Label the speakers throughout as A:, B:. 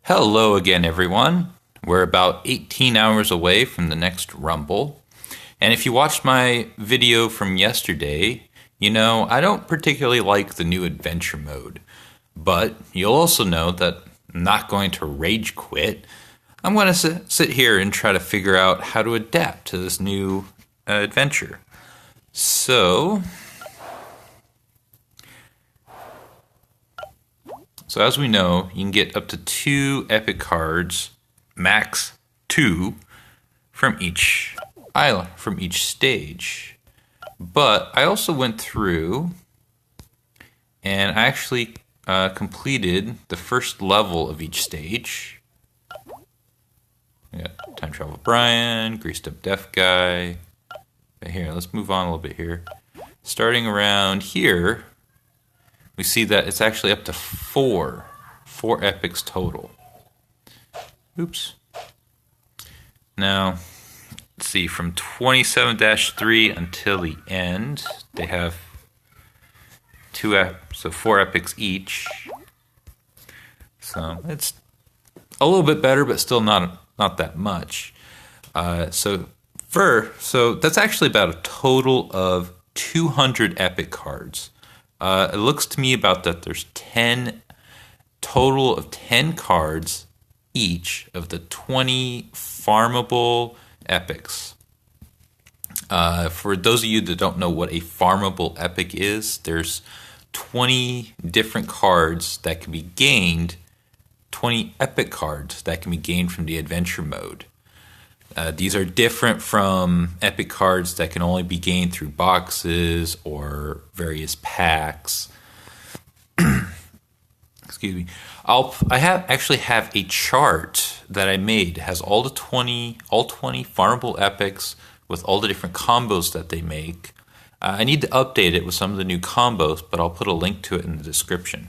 A: Hello again, everyone. We're about 18 hours away from the next Rumble. And if you watched my video from yesterday, you know I don't particularly like the new adventure mode. But you'll also know that I'm not going to rage quit. I'm going to sit here and try to figure out how to adapt to this new adventure. So as we know, you can get up to 2 epic cards, max 2, from each island, from each stage. But I also went through and I actually completed the first level of each stage. We got Time Travel Brian, Greased Up Deaf Guy. But here, let's move on a little bit here. Starting around here, we see that it's actually up to 4 epics total. Oops. Now, let's see, from 27-3 until the end, they have 4 epics each. So it's a little bit better, but still not that much. So that's actually about a total of 200 epic cards. It looks to me about that there's 10 total of 10 cards each of the 20 farmable epics. For those of you that don't know what a farmable epic is, there's 20 different cards that can be gained, 20 epic cards that can be gained from the adventure mode. These are different from epic cards that can only be gained through boxes or various packs. Excuse me. I actually have a chart that I made. It has all 20 farmable epics with all the different combos that they make. I need to update it with some of the new combos, but I'll put a link to it in the description.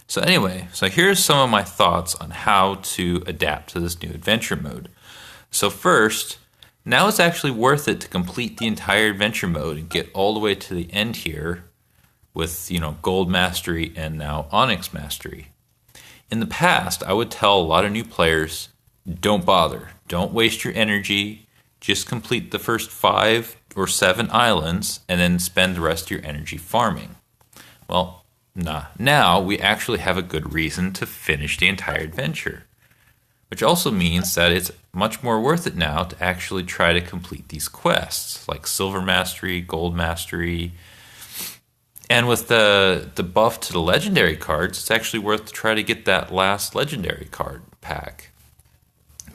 A: So anyway, here's some of my thoughts on how to adapt to this new adventure mode. So first, now it's actually worth it to complete the entire adventure mode and get all the way to the end here with, Gold Mastery and now Onyx Mastery. In the past, I would tell a lot of new players, don't bother. Don't waste your energy. Just complete the first 5 or 7 islands and then spend the rest of your energy farming. Well, nah. Now we actually have a good reason to finish the entire adventure. Which also means that it's much more worth it now to actually try to complete these quests, like Silver Mastery, Gold Mastery. And with the buff to the legendary cards, it's actually worth to try to get that last legendary card pack.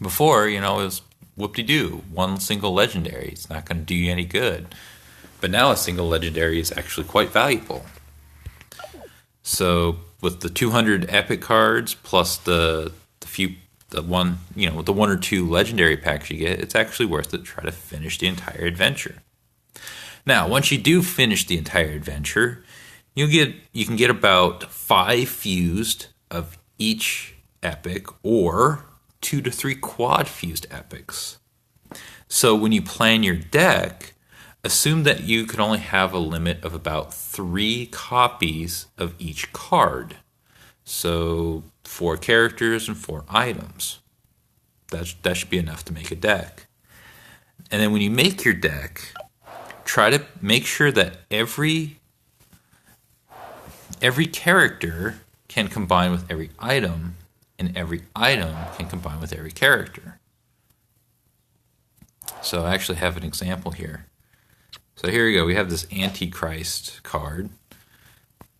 A: Before, it was whoop-de-doo, one single legendary. It's not going to do you any good. But now a single legendary is actually quite valuable. So with the 200 epic cards plus the 1 or 2 legendary packs you get, it's actually worth it to try to finish the entire adventure. Now, once you do finish the entire adventure, you can get about 5 fused of each epic or 2 to 3 quad fused epics. So when you plan your deck, assume that you can only have a limit of about 3 copies of each card. So 4 characters and 4 items. That should be enough to make a deck. And then when you make your deck, try to make sure that every character can combine with every item, and every item can combine with every character. So I actually have an example here. So here we go. We have this Antichrist card.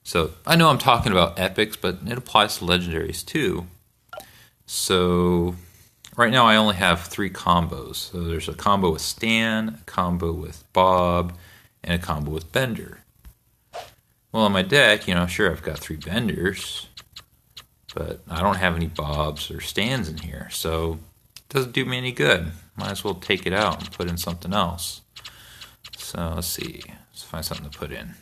A: So I know I'm talking about epics, but it applies to legendaries too. So right now I only have 3 combos. So there's a combo with Stan, a combo with Bob, and a combo with Bender. Well, on my deck, sure, I've got 3 Benders, but I don't have any Bobs or Stans in here, so it doesn't do me any good. Might as well take it out and put in something else. So let's see. Let's find something to put in.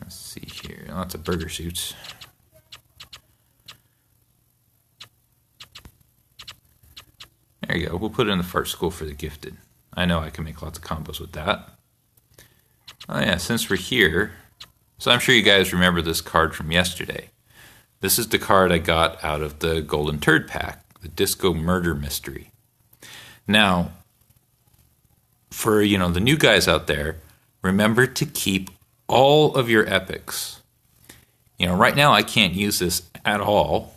A: Let's see here. Lots of burger suits. There you go. We'll put it in the Fart School for the Gifted. I know I can make lots of combos with that. Oh yeah, since we're here, So I'm sure you guys remember this card from yesterday. This is the card I got out of the Golden Turd Pack, the Disco Murder Mystery. Now, for the new guys out there, remember to keep all of your epics. Right now I can't use this at all.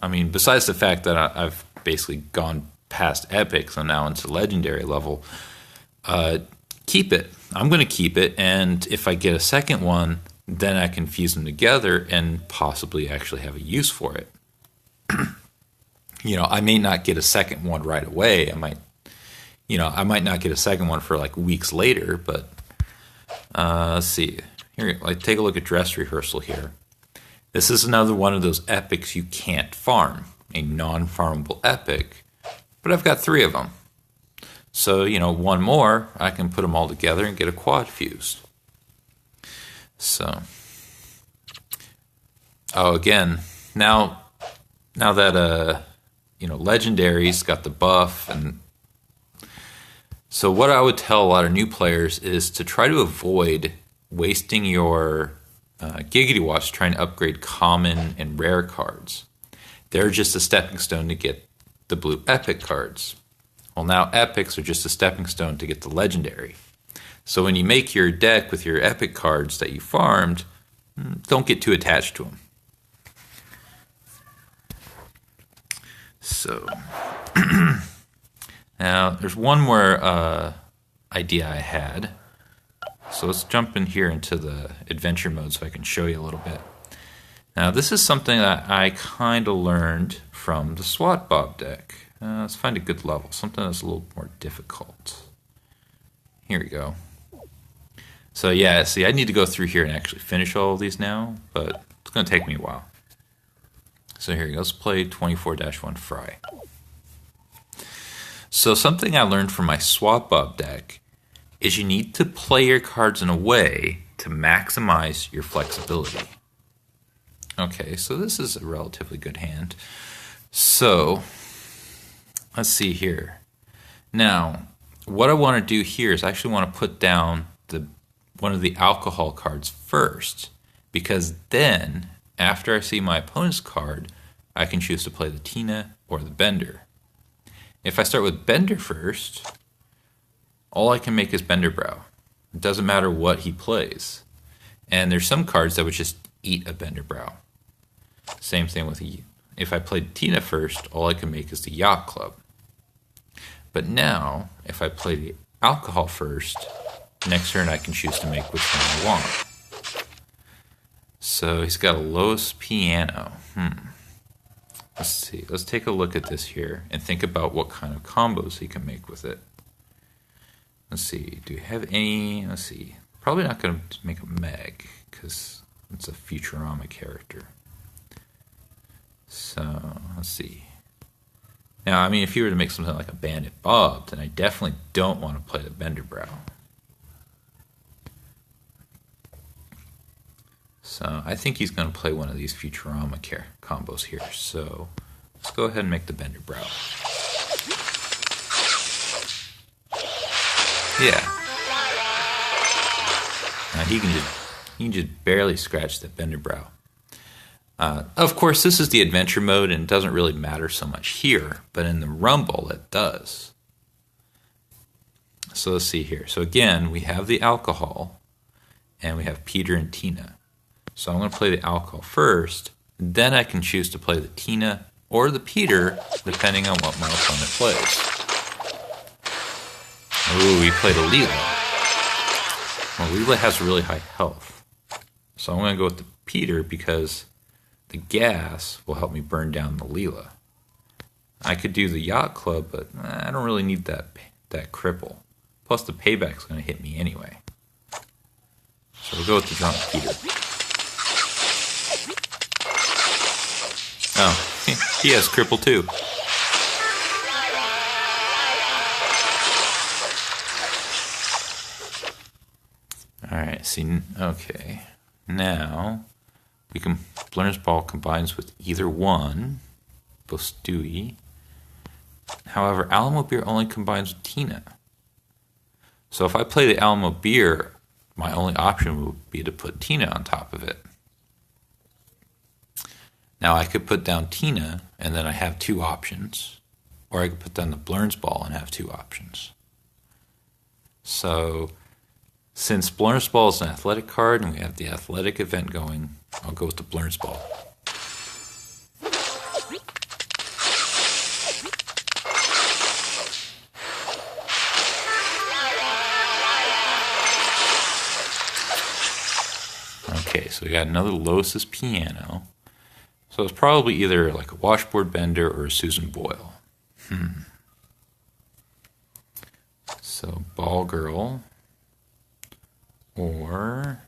A: I mean, besides the fact that I've basically gone past epics and now into legendary level, keep it. I'm going to keep it, and if I get a second one, then I can fuse them together and possibly actually have a use for it. I may not get a second one right away. I might not get a second one for like weeks later, but let's see. Here, take a look at Dress Rehearsal here. This is another one of those epics you can't farm, a non-farmable epic, but I've got 3 of them. So, one more, I can put them all together and get a quad fused. So, again, now that, Legendary's got the buff, and so what I would tell a lot of new players is to try to avoid wasting your Giggity Watch trying to upgrade common and rare cards. They're just a stepping stone to get the blue epic cards. Well, now epics are just a stepping stone to get the legendary. So when you make your deck with your epic cards that you farmed, don't get too attached to them. So now there's one more idea I had. So let's jump in here into the adventure mode so I can show you a little bit. Now this is something that I kind of learned from the SWAT Bob deck. Let's find a good level, something that's a little more difficult. Here we go. So yeah, see, I need to go through here and actually finish all of these now, but it's going to take me a while. So here we go, let's play 24-1 Fry. So something I learned from my SWAT Bob deck is you need to play your cards in a way to maximize your flexibility. Okay, so this is a relatively good hand. So let's see here. Now, what I want to do here is I actually want to put down one of the alcohol cards first, because then, after I see my opponent's card, I can choose to play the Tina or the Bender. If I start with Bender first, all I can make is Bender Brow. It doesn't matter what he plays. And there's some cards that would just eat a Bender Brow. Same thing with if I played Tina first, all I can make is the Yacht Club. But now, if I play the alcohol first, next turn I can choose to make which one I want. So he's got a Lois Piano. Let's see. Let's take a look at this here and think about what kind of combos he can make with it. Let's see. Do we have any? Let's see. Probably not going to make a Meg because it's a Futurama character. So let's see. Now, I mean, if you were to make something like a Bandit Bob, then I definitely don't want to play the Bender Brow. So I think he's going to play one of these Futurama combos here. So let's go ahead and make the Bender Brow. Yeah. Now he can just barely scratch the Bender Brow. Of course, this is the adventure mode and it doesn't really matter so much here, but in the Rumble it does. So let's see here. So again, we have the alcohol and we have Peter and Tina. So I'm going to play the alcohol first, then I can choose to play the Tina or the Peter depending on what my opponent plays. Ooh, we played a Leela. Well, Leela has really high health. So I'm going to go with the Peter because the gas will help me burn down the Leela. I could do the Yacht Club, but I don't really need that cripple. Plus the payback's going to hit me anyway. So we'll go with the Drunk Peter. Oh, he has cripple too. Alright, see, okay. Now, Blurner's Ball combines with either one, both Stewie. However, Alamo Beer only combines with Tina. So if I play the Alamo Beer, my only option would be to put Tina on top of it. Now I could put down Tina and then I have two options, or I could put down the Blurns Ball and have two options. So since Blurns Ball is an athletic card and we have the athletic event going, I'll go with the Blurns Ball. Okay, so we got another Lois's Piano. So it's probably either like a Washboard Bender or a Susan Boyle. So Ball Girl or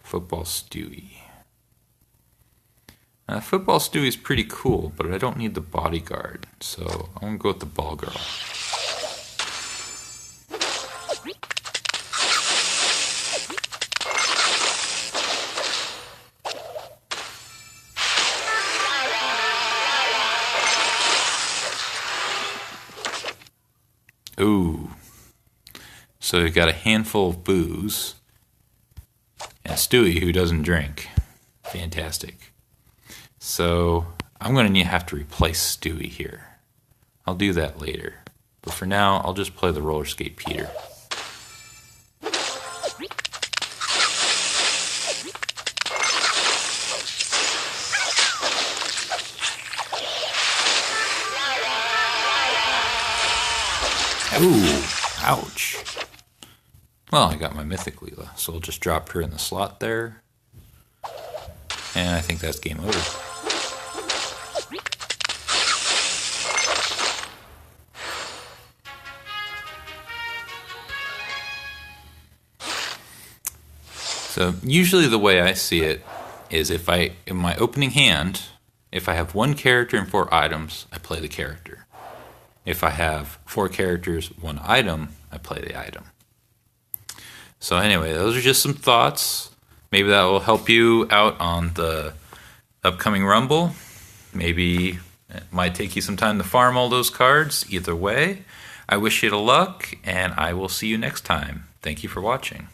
A: Football Stewie. Football Stewie is pretty cool, but I don't need the bodyguard, so I'm gonna go with the Ball Girl. Ooh. So we've got a handful of booze and Stewie who doesn't drink. Fantastic. So I'm going to have to replace Stewie here. I'll do that later. But for now, I'll just play the Roller Skate Peter. Ooh, ouch. Well, I got my Mythic Leela, so I'll just drop her in the slot there. And I think that's game over. So usually the way I see it is in my opening hand, if I have one character and 4 items, I play the character. If I have 4 characters, 1 item, I play the item. So anyway, those are just some thoughts. Maybe that will help you out on the upcoming Rumble. Maybe it might take you some time to farm all those cards. Either way, I wish you luck, and I will see you next time. Thank you for watching.